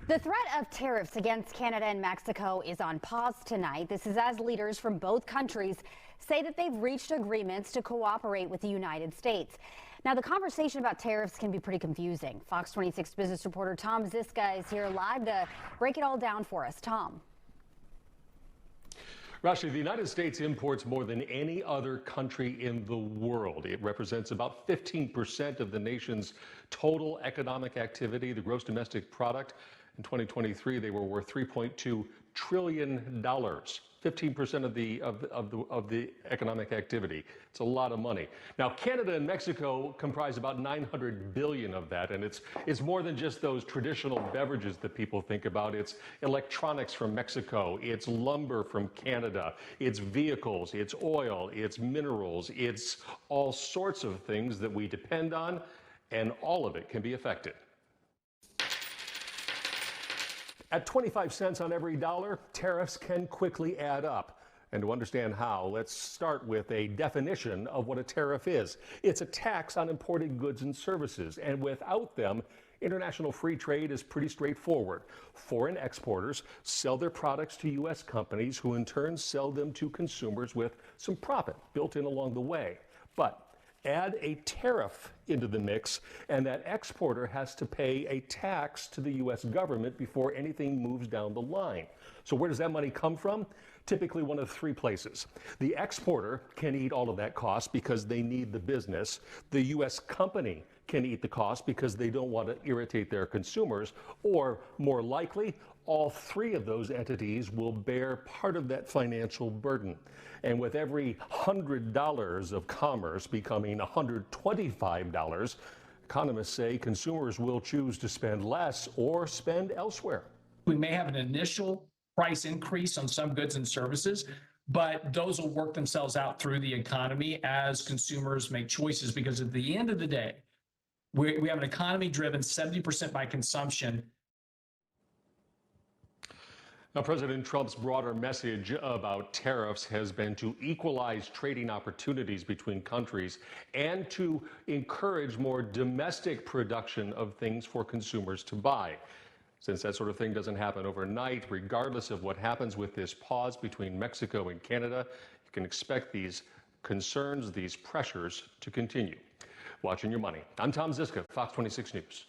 The threat of tariffs against Canada and Mexico is on pause tonight. This is as leaders from both countries say that they've reached agreements to cooperate with the United States. Now, the conversation about tariffs can be pretty confusing. Fox 26 business reporter Tom Zizka is here live to break it all down for us. Tom. Rashi, the United States imports more than any other country in the world. It represents about 15% of the nation's total economic activity, the gross domestic product. In 2023, they were worth $3.2 trillion. 15% of the economic activity. It's a lot of money. Now, Canada and Mexico comprise about 900 billion of that, and it's more than just those traditional beverages that people think about. It's electronics from Mexico, it's lumber from Canada, it's vehicles, it's oil, it's minerals, it's all sorts of things that we depend on, and all of it can be affected. At 25 cents on every dollar, tariffs can quickly add up. And to understand how, let's start with a definition of what a tariff is. It's a tax on imported goods and services, and without them, international free trade is pretty straightforward. Foreign exporters sell their products to U.S. companies who in turn sell them to consumers with some profit built in along the way. But add a tariff into the mix, and that exporter has to pay a tax to the U.S. government before anything moves down the line. So where does that money come from? Typically one of three places. The exporter can eat all of that cost because they need the business. The U.S. company can eat the cost because they don't want to irritate their consumers. Or more likely, all three of those entities will bear part of that financial burden. And with every $100 of commerce becoming $125, economists say consumers will choose to spend less or spend elsewhere. We may have an initial price increase on some goods and services, but those will work themselves out through the economy as consumers make choices, because at the end of the day, we have an economy driven 70% by consumption. Now, President Trump's broader message about tariffs has been to equalize trading opportunities between countries and to encourage more domestic production of things for consumers to buy. Since that sort of thing doesn't happen overnight, regardless of what happens with this pause between Mexico and Canada, you can expect these concerns, these pressures to continue. Watching your money. I'm Tom Zizka, Fox 26 News.